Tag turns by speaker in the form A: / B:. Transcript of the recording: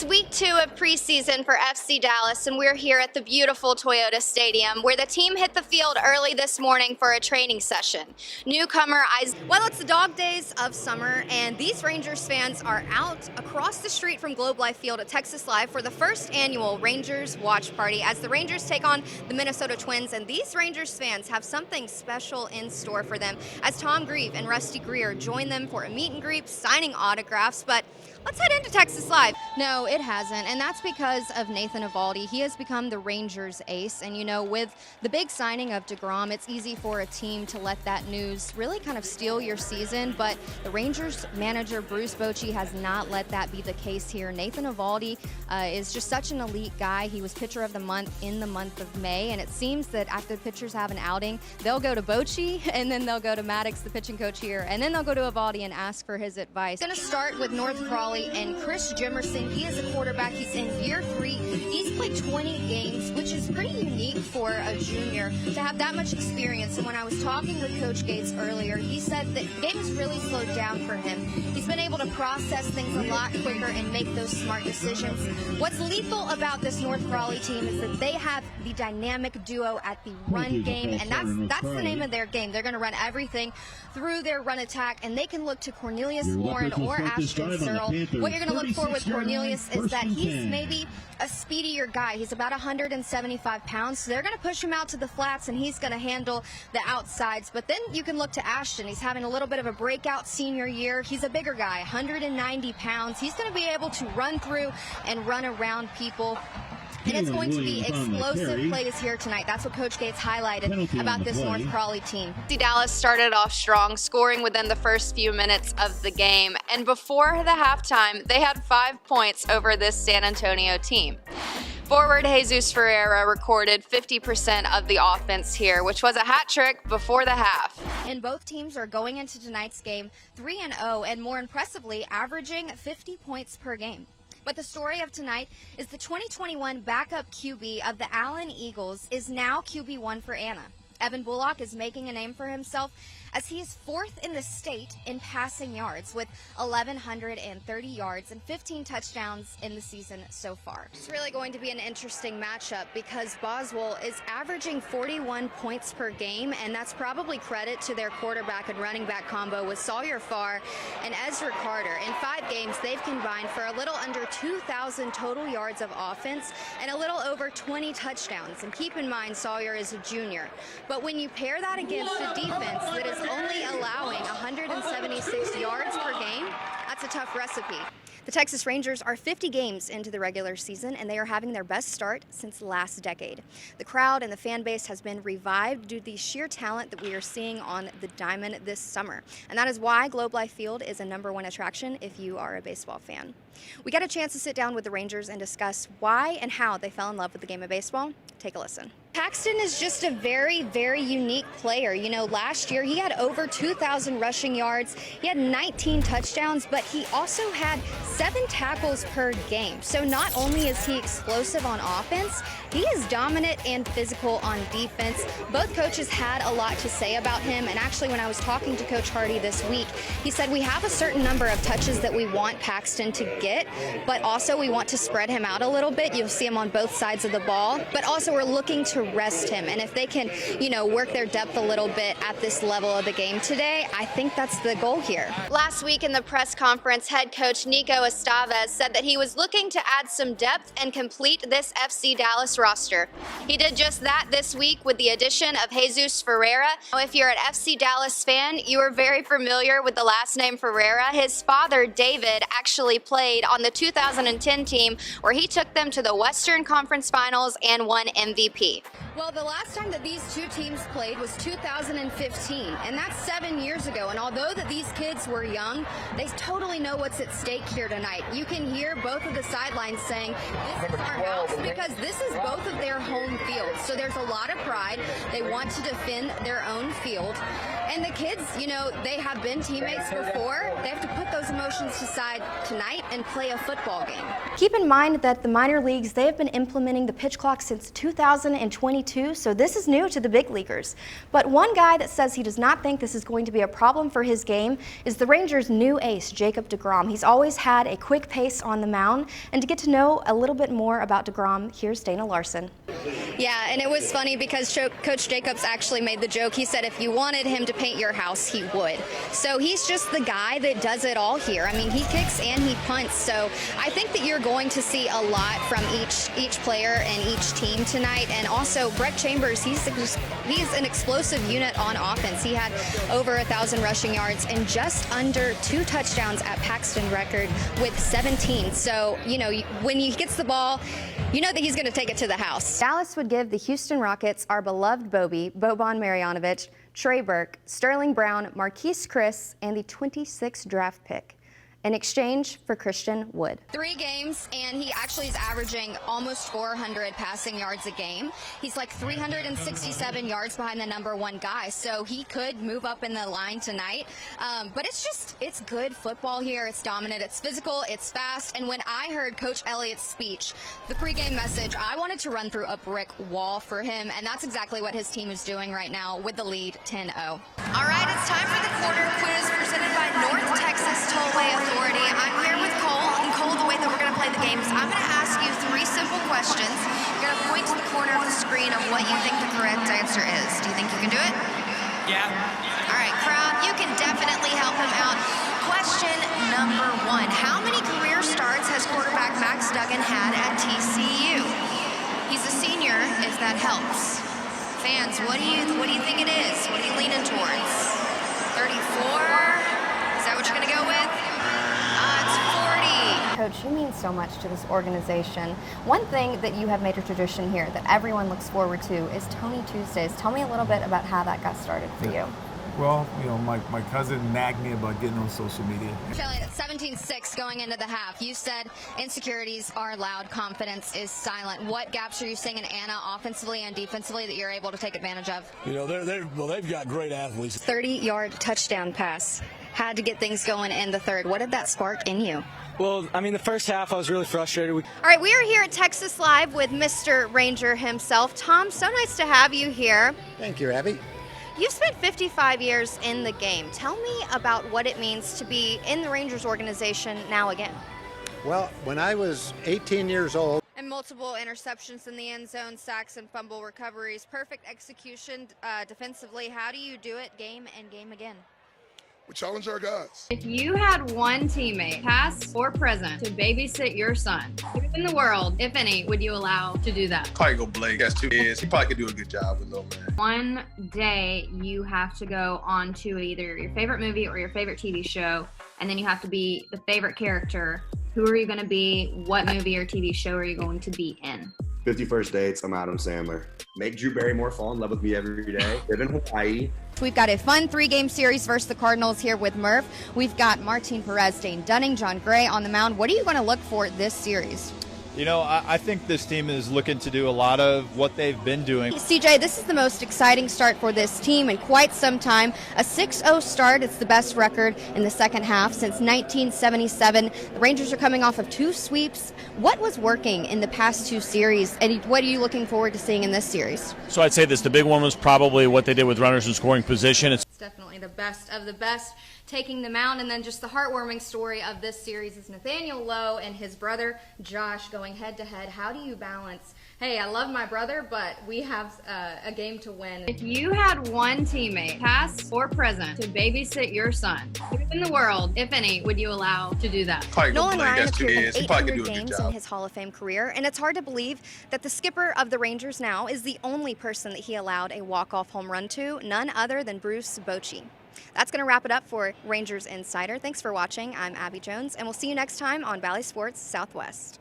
A: It's week 2 of preseason for FC Dallas, and we're here at the beautiful Toyota Stadium, where the team hit the field early this morning for a training session. Newcomer Isaac.
B: Well, it's the dog days of summer, and these Rangers fans are out across the street from Globe Life Field at Texas Live for the first annual Rangers Watch Party as the Rangers take on the Minnesota Twins, and these Rangers fans have something special in store for them as Tom Grieve and Rusty Greer join them for a meet and greet, signing autographs. But let's head into Texas Live. No, it hasn't, and that's because of Nathan Eovaldi. He has become the Rangers ace, and you know, with the big signing of DeGrom, it's easy for a team to let that news really kind of steal your season, but the Rangers manager, Bruce Bochy, has not let that be the case here. Nathan Eovaldi is just such an elite guy. He was pitcher of the month in the month of May, and it seems that after the pitchers have an outing, they'll go to Bochy, and then they'll go to Maddox, the pitching coach here, and then they'll go to Eovaldi and ask for his advice. Going to start with North Crawley and Chris Jimerson. He is a quarterback. He's in year 3. He's played 20 games, which is pretty unique for a junior to have that much experience. And when I was talking with Coach Gates earlier, he said that the game has really slowed down for him. He's been able to process things a lot quicker and make those smart decisions. What's lethal about this North Crawley team is that they have the dynamic duo at the run game, and that's the name of their game. They're going to run everything through their run attack, and they can look to Cornelius Warren or Ashton Searle. What you're going to look for with Cornelius is that he's maybe a speedier guy. He's about 175 pounds, so they're going to push him out to the flats, and he's going to handle the outsides. But then you can look to Ashton. He's having a little bit of a breakout senior year. He's a bigger guy, 190 pounds. He's going to be able to run through and run around people. And it's going to be explosive plays here tonight. That's what Coach Gates highlighted about this North Crawley team.
A: FC Dallas started off strong, scoring within the first few minutes of the game. And before the halftime, they had 5 points over this San Antonio team. Forward Jesus Ferreira recorded 50% of the offense here, which was a hat trick before the half.
B: And both teams are going into tonight's game 3-0, and more impressively, averaging 50 points per game. But the story of tonight is the 2021 backup QB of the Allen Eagles is now QB1 for Anna. Evan Bullock is making a name for himself as he is 4th in the state in passing yards with 1,130 yards and 15 touchdowns in the season so far. It's really going to be an interesting matchup because Boswell is averaging 41 points per game, and that's probably credit to their quarterback and running back combo with Sawyer Farr and Ezra Carter. In 5 games, they've combined for a little under 2,000 total yards of offense and a little over 20 touchdowns. And keep in mind, Sawyer is a junior. But when you pair that against a defense that is only allowing 176 yards per game, that's a tough recipe. The Texas Rangers are 50 games into the regular season, and they are having their best start since last decade. The crowd and the fan base has been revived due to the sheer talent that we are seeing on the diamond this summer. And that is why Globe Life Field is a #1 attraction if you are a baseball fan. We got a chance to sit down with the Rangers and discuss why and how they fell in love with the game of baseball. Take a listen. Paxton is just a very, very unique player. You know, last year he had over 2,000 rushing yards. He had 19 touchdowns, but he also had 7 tackles per game. So not only is he explosive on offense, he is dominant and physical on defense. Both coaches had a lot to say about him, and actually when I was talking to Coach Hardy this week, he said we have a certain number of touches that we want Paxton to get, but also we want to spread him out a little bit. You'll see him on both sides of the ball, but also we're looking to rest him, and if they can, you know, work their depth a little bit at this level of the game today, I think that's the goal here.
A: Last week in the press conference, head coach Nico Estavez said that he was looking to add some depth and complete this FC Dallas roster. He did just that this week with the addition of Jesus Ferreira. Now, if you're an FC Dallas fan, you are very familiar with the last name Ferreira. His father, David, actually played on the 2010 team where he took them to the Western Conference Finals and won MVP.
B: Well, the last time that these two teams played was 2015, and that's 7 years ago. And although that these kids were young, they totally know what's at stake here tonight. You can hear both of the sidelines saying, this is our house, because this is both of their home fields. So there's a lot of pride. They want to defend their own field. And the kids, you know, they have been teammates before. They have to put those emotions aside tonight and play a football game.
C: Keep in mind that the minor leagues, they have been implementing the pitch clock since 2022, so this is new to the big leaguers. But one guy that says he does not think this is going to be a problem for his game is the Rangers' new ace, Jacob deGrom. He's always had a quick pace on the mound, and to get to know a little bit more about deGrom, here's Dana Larson.
B: Yeah, and it was funny because Coach Jacobs actually made the joke. He said if you wanted him to paint your house, he would. So he's just the guy that does it all here. I mean, he kicks and he punts. So I think that you're going to see a lot from each player and each team tonight. And also Brett Chambers, he's an explosive unit on offense. He had over 1,000 rushing yards and just under 2 touchdowns at Paxton record with 17. So, you know, when he gets the ball, you know that he's going to take it to the house.
C: Dallas would give the Houston Rockets our beloved Boban Marjanovic, Trey Burke, Sterling Brown, Marquise Chris, and the 26th draft pick in exchange for Christian Wood.
B: 3 games, and he actually is averaging almost 400 passing yards a game. He's like 367 yards behind the #1 guy, so he could move up in the line tonight. But it's good football here. It's dominant, it's physical, it's fast. And when I heard Coach Elliott's speech, the pregame message, I wanted to run through a brick wall for him, and that's exactly what his team is doing right now with the lead 10-0.
A: All right, it's time for the quarter quiz presented by North Texas Tollway Authority. I'm here with Cole, and Cole, the way that we're going to play the game is I'm going to ask you 3 simple questions. You're going to point to the corner of the screen of what you think the correct answer is. Do you think you can do it?
D: Yeah.
A: All right, crowd, you can definitely help him out. Question number 1. How many career starts has quarterback Max Duggan had at TCU? He's a senior, if that helps. Fans, what do you think it is? What are you leaning towards? 34? Is that what you're going to go with? It's 40.
C: Coach, you mean so much to this organization. One thing that you have made a tradition here that everyone looks forward to is Tony Tuesdays. Tell me a little bit about how that got started for you.
E: Well, you know, my cousin nagged me about getting on social media.
B: Shelly, 17-6 going into the half. You said insecurities are loud, confidence is silent. What gaps are you seeing in Anna offensively and defensively that you're able to take advantage of?
F: You know, they've got great athletes.
B: 30-yard touchdown pass. Had to get things going in the third. What did that spark in you?
F: Well, I mean, the first half I was really frustrated.
A: All right, we are here at Texas Live with Mr. Ranger himself. Tom, so nice to have you here.
G: Thank you, Abby.
A: You've spent 55 years in the game. Tell me about what it means to be in the Rangers organization now again.
G: Well, when I was 18 years old,
A: And multiple interceptions in the end zone, sacks and fumble recoveries, perfect execution defensively. How do you do it game and game again?
H: We challenge our guys.
I: If you had one teammate, past or present, to babysit your son, who in the world, if any, would you allow to do that?
H: Probably go Blake. He has 2 kids. He probably could do a good job with little man.
I: One day you have to go on to either your favorite movie or your favorite TV show, and then you have to be the favorite character. Who are you going to be? What movie or TV show are you going to be in?
J: 50 First Dates, I'm Adam Sandler. Make Drew Barrymore fall in love with me every day. Live in Hawaii.
B: We've got a fun 3-game series versus the Cardinals here with Murph. We've got Martin Perez, Dane Dunning, John Gray on the mound. What are you going to look for this series?
K: You know, I think this team is looking to do a lot of what they've been doing.
B: CJ, this is the most exciting start for this team in quite some time. A 6-0 start. It's the best record in the second half since 1977. The Rangers are coming off of 2 sweeps. What was working in the past 2 series, and what are you looking forward to seeing in this series?
L: So I'd say the big one was probably what they did with runners in scoring position.
B: It's definitely the best of the best taking the mound, and then just the heartwarming story of this series is Nathaniel Lowe and his brother Josh going head to head. How do you balance, hey, I love my brother, but we have a game to win?
I: If you had one teammate, past or present, to babysit your son, who in the world, if any, would you allow to do that?
H: Probably go
A: Nolan
H: Blake.
A: Ryan
H: He has 2
A: appeared in
H: kids. He probably could
A: 800
H: do a good
A: games
H: job.
A: in his Hall of Fame career, and it's hard to believe that the skipper of the Rangers now is the only person that he allowed a walk-off home run to, none other than Bruce Bochy. That's going to wrap it up for Rangers Insider. Thanks for watching. I'm Abby Jones, and we'll see you next time on Valley Sports Southwest.